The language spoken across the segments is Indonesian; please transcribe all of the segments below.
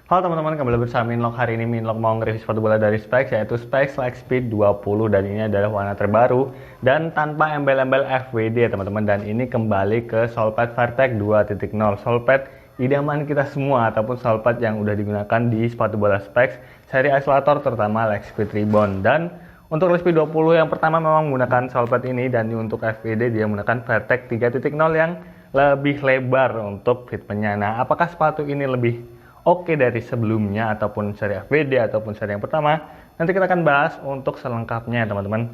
Halo teman-teman, kembali bersama Minlock. Hari ini Minlock mau nge-review sepatu bola dari Specs, yaitu Specs Lightspeed 20, dan ini adalah warna terbaru dan tanpa embel-embel FWD ya teman-teman. Dan ini kembali ke Soulpad Vertec 2.0, Soulpad idaman kita semua ataupun Soulpad yang udah digunakan di sepatu bola Specs seri isolator, terutama Lightspeed Ribbon. Dan untuk Lightspeed 20 yang pertama memang menggunakan Soulpad ini, dan untuk FWD dia menggunakan Vertec 3.0 yang lebih lebar untuk fitmentnya. Nah, apakah sepatu ini lebih oke dari sebelumnya ataupun seri FWD ataupun seri yang pertama? Nanti kita akan bahas untuk selengkapnya teman-teman.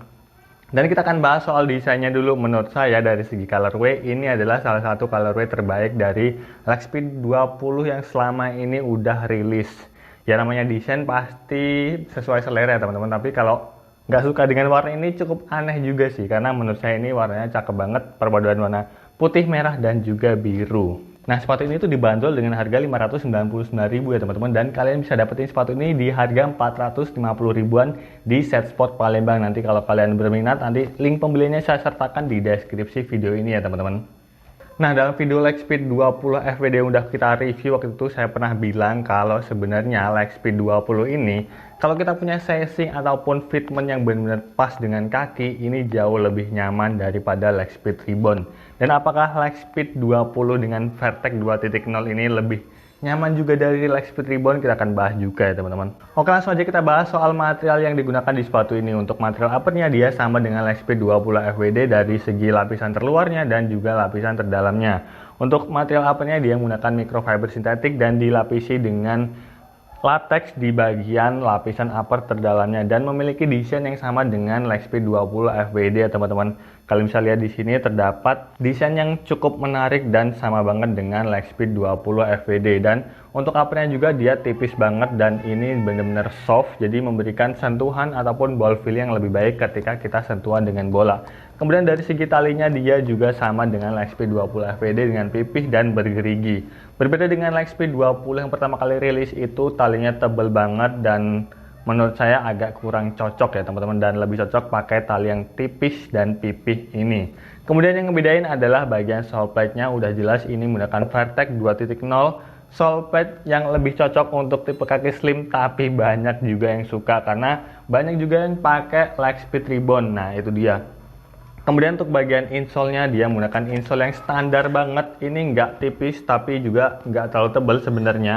Dan kita akan bahas soal desainnya dulu. Menurut saya dari segi colorway, ini adalah salah satu colorway terbaik dari Lightspeed 20 yang selama ini udah rilis. Ya namanya desain pasti sesuai selera ya teman-teman, tapi kalau nggak suka dengan warna ini cukup aneh juga sih, karena menurut saya ini warnanya cakep banget, perpaduan warna putih, merah, dan juga biru. Nah, sepatu ini tuh dibanderol dengan harga 599.000 ya teman-teman, dan kalian bisa dapetin sepatu ini di harga 450 ribuan di Setsport Palembang. Nanti kalau kalian berminat, nanti link pembeliannya saya sertakan di deskripsi video ini ya teman-teman. Nah, dalam video Lightspeed 20 FWD yang udah kita review waktu itu, saya pernah bilang kalau sebenarnya Lightspeed 20 ini, kalau kita punya sizing ataupun fitment yang benar-benar pas dengan kaki, ini jauh lebih nyaman daripada Lightspeed Ribbon. Dan apakah Lightspeed 20 dengan Vertec 2.0 ini lebih nyaman juga dari Lightspeed Ribbon? Kita akan bahas juga ya teman-teman. Oke, langsung aja kita bahas soal material yang digunakan di sepatu ini. Untuk material uppernya dia sama dengan Lightspeed 20 FWD dari segi lapisan terluarnya dan juga lapisan terdalamnya. Untuk material uppernya dia menggunakan microfiber sintetik dan dilapisi dengan latex di bagian lapisan upper terdalamnya, dan memiliki desain yang sama dengan Lightspeed 20 FWD ya teman-teman. Kalian bisa lihat di sini terdapat desain yang cukup menarik dan sama banget dengan Lightspeed 20 FWD. Dan untuk uppernya juga dia tipis banget dan ini benar-benar soft, jadi memberikan sentuhan ataupun ball feel yang lebih baik ketika kita sentuhan dengan bola. Kemudian dari segi talinya dia juga sama dengan Lightspeed 20 FWD dengan pipih dan bergerigi. Berbeda dengan Lightspeed 20 yang pertama kali rilis itu talinya tebal banget dan menurut saya agak kurang cocok ya teman-teman, dan lebih cocok pakai tali yang tipis dan pipih ini. Kemudian yang ngebedain adalah bagian soulpadnya, udah jelas ini menggunakan Vertec 2.0, soulpad yang lebih cocok untuk tipe kaki slim, tapi banyak juga yang suka karena banyak juga yang pakai Lightspeed Ribbon. Nah, itu dia. Kemudian untuk bagian insole-nya dia menggunakan insole yang standar banget. Ini nggak tipis tapi juga nggak terlalu tebal sebenarnya.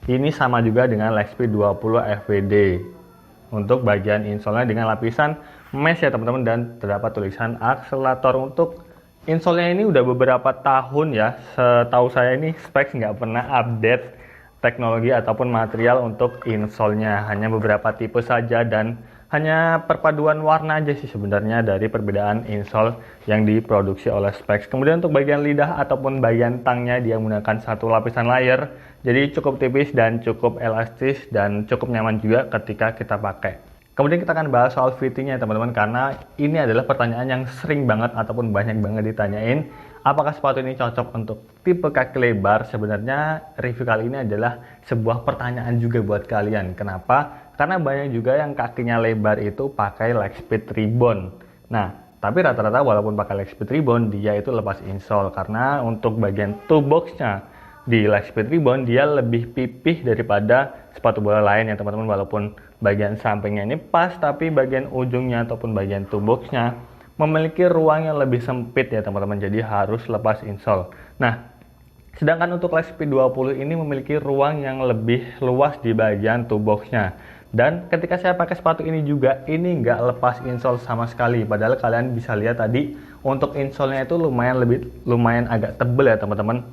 Ini sama juga dengan Lightspeed 20 FWD. Untuk bagian insole-nya dengan lapisan mesh ya teman-teman, dan terdapat tulisan akselerator. Untuk insole-nya ini udah beberapa tahun ya. Setahu saya ini Specs nggak pernah update teknologi ataupun material untuk insole-nya. Hanya beberapa tipe saja dan hanya perpaduan warna aja sih sebenarnya dari perbedaan insole yang diproduksi oleh Specs. Kemudian untuk bagian lidah ataupun bagian tangnya dia menggunakan satu lapisan layer, jadi cukup tipis dan cukup elastis dan cukup nyaman juga ketika kita pakai. Kemudian kita akan bahas soal fittingnya teman-teman, karena ini adalah pertanyaan yang sering banget ataupun banyak banget ditanyain. Apakah sepatu ini cocok untuk tipe kaki lebar? Sebenarnya review kali ini adalah sebuah pertanyaan juga buat kalian. Kenapa? Karena banyak juga yang kakinya lebar itu pakai Lightspeed Ribbon. Nah, tapi rata-rata walaupun pakai Lightspeed Ribbon, dia itu lepas insole. Karena untuk bagian toe box-nya di Lightspeed Ribbon, dia lebih pipih daripada sepatu bola lain ya teman-teman. Walaupun bagian sampingnya ini pas, tapi bagian ujungnya ataupun bagian toe box-nya memiliki ruang yang lebih sempit ya teman-teman. Jadi harus lepas insole. Nah, sedangkan untuk Lightspeed 20 ini memiliki ruang yang lebih luas di bagian toe box-nya. Dan ketika saya pakai sepatu ini juga, ini nggak lepas insole sama sekali. Padahal kalian bisa lihat tadi untuk insole-nya itu lumayan agak tebel ya teman-teman.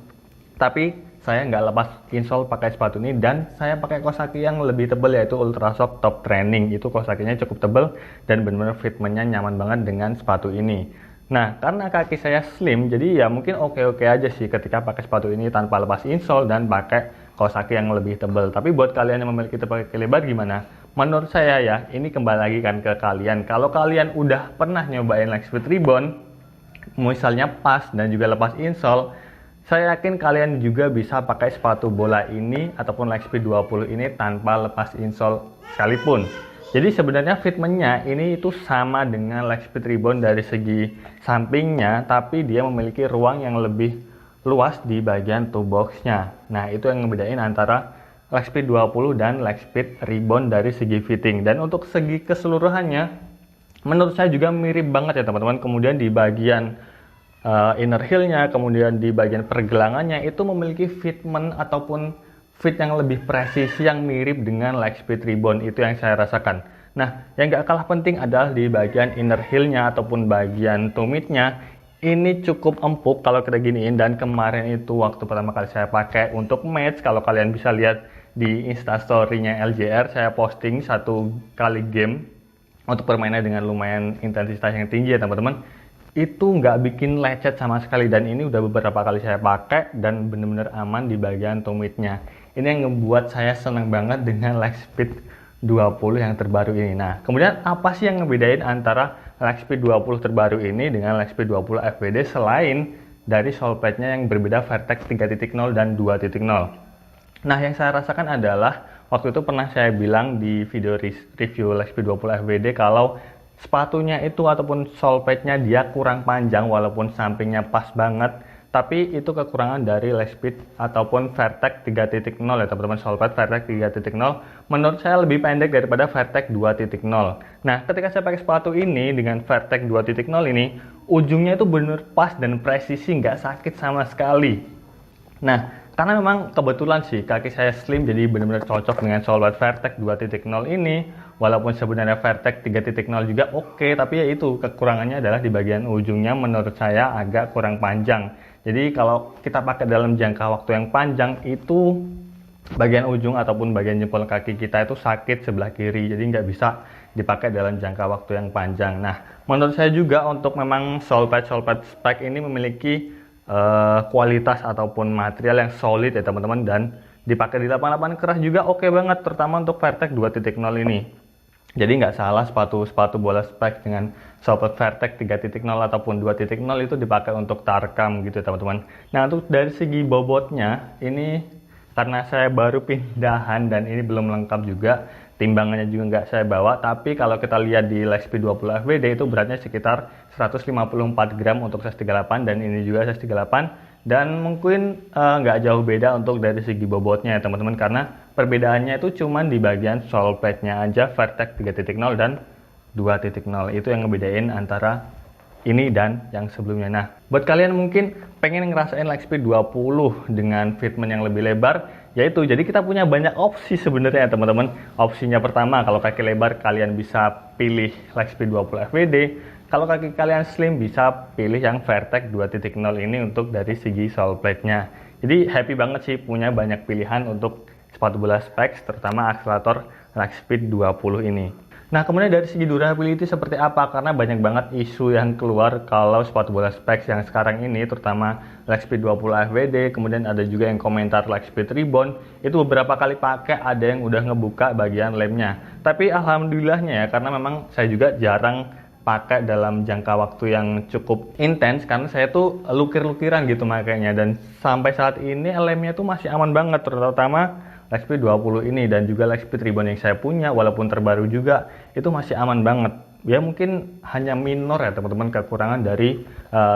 Tapi saya nggak lepas insole pakai sepatu ini, dan saya pakai kaos kaki yang lebih tebal yaitu Ultrashock Top Training. Itu kaos kakinya cukup tebal dan benar-benar fitmentnya nyaman banget dengan sepatu ini. Nah, karena kaki saya slim, jadi ya mungkin oke-oke aja sih ketika pakai sepatu ini tanpa lepas insole dan pakai kaos kaki yang lebih tebal. Tapi buat kalian yang memiliki tipe kaki lebar gimana? Menurut saya ya, ini kembali lagi kan ke kalian. Kalau kalian udah pernah nyobain Lightspeed Ribbon, misalnya pas dan juga lepas insole, saya yakin kalian juga bisa pakai sepatu bola ini ataupun Lightspeed 20 ini tanpa lepas insole sekalipun. Jadi sebenarnya fitmentnya ini itu sama dengan Lightspeed Ribbon dari segi sampingnya, tapi dia memiliki ruang yang lebih luas di bagian toe box-nya. Nah, itu yang ngebedain antara leg speed 20 dan leg speed rebound dari segi fitting. Dan untuk segi keseluruhannya, menurut saya juga mirip banget ya teman-teman. Kemudian di bagian inner heel-nya, kemudian di bagian pergelangannya itu memiliki fitment ataupun fit yang lebih presisi yang mirip dengan leg speed rebound, itu yang saya rasakan. Nah, yang gak kalah penting adalah di bagian inner heel-nya ataupun bagian tumit-nya. Ini cukup empuk kalau kita giniin, dan kemarin itu waktu pertama kali saya pakai untuk match, kalau kalian bisa lihat di instastory-nya LJR, saya posting 1 kali game untuk permainan dengan lumayan intensitas yang tinggi ya teman-teman. Itu nggak bikin lecet sama sekali, dan ini udah beberapa kali saya pakai dan bener-bener aman di bagian tumitnya. Ini yang membuat saya senang banget dengan leg speed 20 yang terbaru ini. Nah, kemudian apa sih yang ngebedain antara leg speed 20 terbaru ini dengan leg speed 20 FWD selain dari sole pad-nya yang berbeda Vertex 3.0 dan 2.0? Nah, yang saya rasakan adalah waktu itu pernah saya bilang di video review leg speed 20 FWD kalau sepatunya itu ataupun sole pad-nya dia kurang panjang walaupun sampingnya pas banget, tapi itu kekurangan dari leg speed ataupun Vertex 3.0 ya teman-teman. Sole pad Vertex 3.0 menurut saya lebih pendek daripada Vertex 2.0. Nah, ketika saya pakai sepatu ini dengan Vertex 2.0 ini, ujungnya itu benar pas dan presisi, nggak sakit sama sekali. Nah, karena memang kebetulan sih kaki saya slim, jadi benar-benar cocok dengan sole pad Vertex 2.0 ini. Walaupun sebenarnya Vertex 3.0 juga oke, tapi ya itu kekurangannya adalah di bagian ujungnya menurut saya agak kurang panjang. Jadi kalau kita pakai dalam jangka waktu yang panjang itu bagian ujung ataupun bagian jempol kaki kita itu sakit sebelah kiri, jadi nggak bisa dipakai dalam jangka waktu yang panjang. Nah, menurut saya juga untuk memang sole pad spike ini memiliki kualitas ataupun material yang solid ya teman-teman, dan dipakai di lapangan keras juga oke banget, terutama untuk Vertex 2.0 ini. Jadi nggak salah sepatu bola spike dengan sole pad Vertex 3.0 ataupun 2.0 itu dipakai untuk tarkam gitu teman-teman. Nah, untuk dari segi bobotnya ini karena saya baru pindahan dan ini belum lengkap juga, timbangannya juga nggak saya bawa, tapi kalau kita lihat di leg speed 20 FWD itu beratnya sekitar 154 gram untuk size 38, dan ini juga size 38, dan mungkin nggak jauh beda untuk dari segi bobotnya ya teman-teman, karena perbedaannya itu cuma di bagian sole pad-nya aja Vertex 3.0 dan 2.0, itu yang ngebedain antara ini dan yang sebelumnya. Nah, buat kalian mungkin pengen ngerasain leg speed 20 dengan fitment yang lebih lebar, yaitu jadi kita punya banyak opsi sebenarnya teman-teman. Opsinya pertama, kalau kaki lebar kalian bisa pilih leg speed 20 FWD. Kalau kaki kalian slim bisa pilih yang Vertex 2.0 ini untuk dari segi sole pad-nya. Jadi happy banget sih punya banyak pilihan untuk sepatu bola specs, terutama akselerator leg speed 20 ini. Nah, kemudian dari segi durability seperti apa? Karena banyak banget isu yang keluar kalau sepatu bola specs yang sekarang ini, terutama leg speed 20 FWD, kemudian ada juga yang komentar leg speed rebound, itu beberapa kali pakai ada yang udah ngebuka bagian lemnya. Tapi alhamdulillahnya ya, karena memang saya juga jarang pakai dalam jangka waktu yang cukup intens, karena saya tuh lukir-lukiran gitu makanya, dan sampai saat ini lemnya tuh masih aman banget, terutama leg speed 20 ini, dan juga leg speed rebound yang saya punya walaupun terbaru juga itu masih aman banget. Ya mungkin hanya minor ya teman-teman kekurangan dari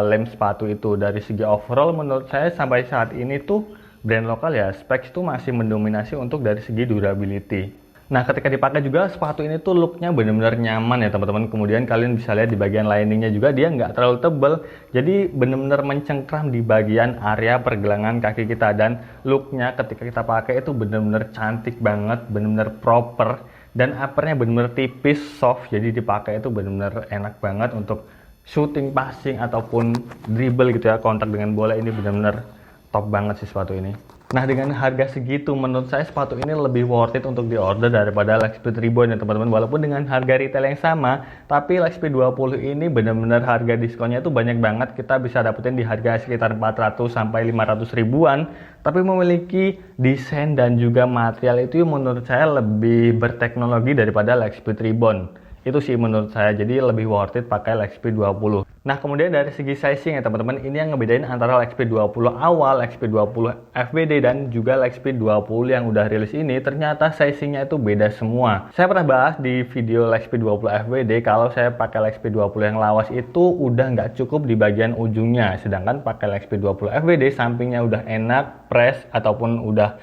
lem sepatu itu. Dari segi overall menurut saya sampai saat ini tuh brand lokal ya Specs tuh masih mendominasi untuk dari segi durability. Nah, ketika dipakai juga sepatu ini tuh looknya benar-benar nyaman ya teman-teman. Kemudian kalian bisa lihat di bagian liningnya juga dia nggak terlalu tebal, jadi benar-benar mencengkram di bagian area pergelangan kaki kita, dan looknya ketika kita pakai itu benar-benar cantik banget, benar-benar proper, dan uppernya benar-benar tipis, soft, jadi dipakai itu benar-benar enak banget untuk shooting, passing ataupun dribble gitu ya, kontak dengan bola. Ini benar-benar top banget sih sepatu ini. Nah, dengan harga segitu menurut saya sepatu ini lebih worth it untuk diorder daripada leg speed rebound ya teman-teman. Walaupun dengan harga retail yang sama, tapi leg speed 20 ini benar-benar harga diskonnya itu banyak banget. Kita bisa dapetin di harga sekitar 400 sampai 500 ribuan, tapi memiliki desain dan juga material itu menurut saya lebih berteknologi daripada leg speed rebound. Itu sih menurut saya, jadi lebih worth it pakai leg speed 20. Nah, kemudian dari segi sizing ya teman-teman, ini yang ngebedain antara leg speed 20 awal, leg speed 20 FWD, dan juga leg speed 20 yang udah rilis ini, ternyata sizingnya itu beda semua. Saya pernah bahas di video leg speed 20 FWD kalau saya pakai leg speed 20 yang lawas itu udah nggak cukup di bagian ujungnya, sedangkan pakai leg speed 20 FWD sampingnya udah enak, press ataupun udah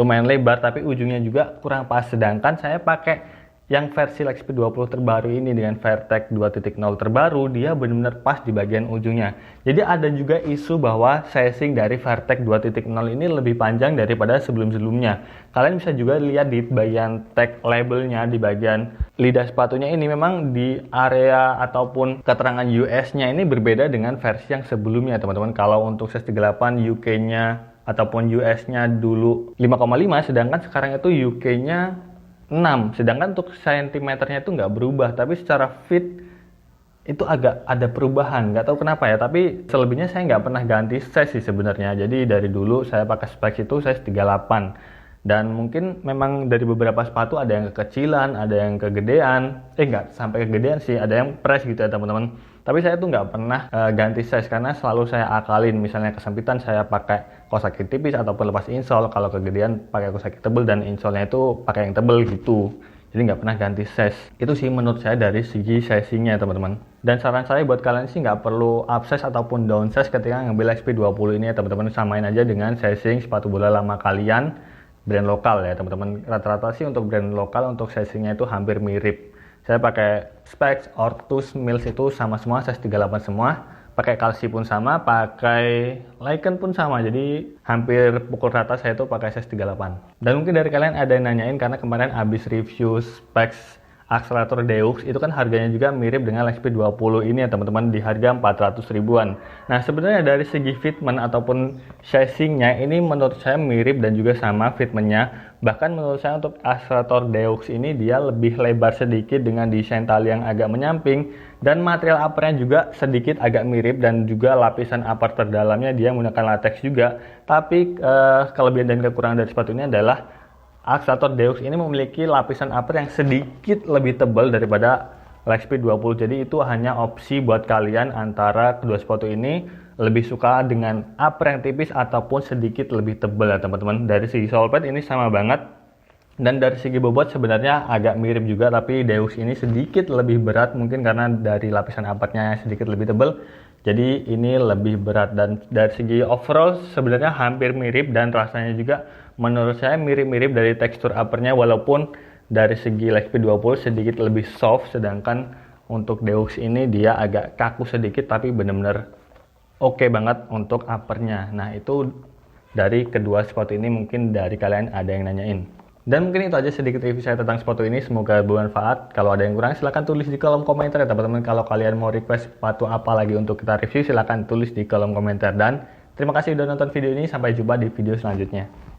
lumayan lebar, tapi ujungnya juga kurang pas. Sedangkan saya pakai yang versi Lightspeed 20 terbaru ini dengan VRTEC 2.0 terbaru, dia benar-benar pas di bagian ujungnya. Jadi ada juga isu bahwa sizing dari VRTEC 2.0 ini lebih panjang daripada sebelum-sebelumnya. Kalian bisa juga lihat di bagian tag labelnya, di bagian lidah sepatunya ini memang di area ataupun keterangan US-nya ini berbeda dengan versi yang sebelumnya, teman-teman. Kalau untuk size 38 UK-nya ataupun US-nya dulu 5,5, sedangkan sekarang itu UK-nya 6, sedangkan untuk sentimeternya itu nggak berubah, tapi secara fit itu agak ada perubahan, nggak tahu kenapa ya. Tapi selebihnya saya nggak pernah ganti size sih sebenarnya. Jadi dari dulu saya pakai specs itu size 38, dan mungkin memang dari beberapa sepatu ada yang kekecilan, ada yang kegedean, nggak sampai kegedean sih, ada yang press gitu ya teman-teman. Tapi saya tuh nggak pernah ganti size karena selalu saya akalin. Misalnya kesempitan saya pakai kaos kaki tipis ataupun lepas insole, kalau kegedean pakai kaos kaki tebel dan insolenya itu pakai yang tebel gitu. Jadi nggak pernah ganti size. Itu sih menurut saya dari segi sizingnya teman-teman. Dan saran saya buat kalian sih nggak perlu upsize ataupun downsize ketika ngambil Lightspeed 20 ini ya teman-teman. Samain aja dengan sizing sepatu bola lama kalian, brand lokal ya teman-teman. Rata-rata sih untuk brand lokal untuk sizingnya itu hampir mirip. Saya pakai Specs, Ortus, Mills itu sama semua, size 38 semua. Pakai Kalsi pun sama, pakai Lycan pun sama. Jadi hampir pukul rata saya tuh pakai size 38. Dan mungkin dari kalian ada yang nanyain karena kemarin habis review Specs akselerator Deux, itu kan harganya juga mirip dengan Lightspeed 20 ini ya teman-teman, di harga 400 ribuan. Nah sebenarnya dari segi fitment ataupun sizingnya ini menurut saya mirip dan juga sama fitmentnya. Bahkan menurut saya untuk akselerator Deux ini dia lebih lebar sedikit dengan desain tali yang agak menyamping, dan material uppernya juga sedikit agak mirip, dan juga lapisan upper terdalamnya dia menggunakan latex juga. Tapi kelebihan dan kekurangan dari sepatu ini adalah akselerator Deux ini memiliki lapisan upper yang sedikit lebih tebal daripada Lightspeed 20. Jadi itu hanya opsi buat kalian antara kedua sepatu ini lebih suka dengan upper yang tipis ataupun sedikit lebih tebal ya teman-teman. Dari segi sole pad ini sama banget. Dan dari segi bobot sebenarnya agak mirip juga, tapi Deux ini sedikit lebih berat mungkin karena dari lapisan uppernya sedikit lebih tebal. Jadi ini lebih berat, dan dari segi overall sebenarnya hampir mirip, dan rasanya juga menurut saya mirip-mirip dari tekstur uppernya, walaupun dari segi Lightspeed 20 sedikit lebih soft, sedangkan untuk Deux ini dia agak kaku sedikit, tapi benar-benar oke banget untuk uppernya. Nah itu dari kedua sepatu ini, mungkin dari kalian ada yang nanyain. Dan mungkin itu aja sedikit review saya tentang sepatu ini, semoga bermanfaat. Kalau ada yang kurang silahkan tulis di kolom komentar ya teman-teman. Kalau kalian mau request sepatu apa lagi untuk kita review, silahkan tulis di kolom komentar. Dan terima kasih sudah nonton video ini, sampai jumpa di video selanjutnya.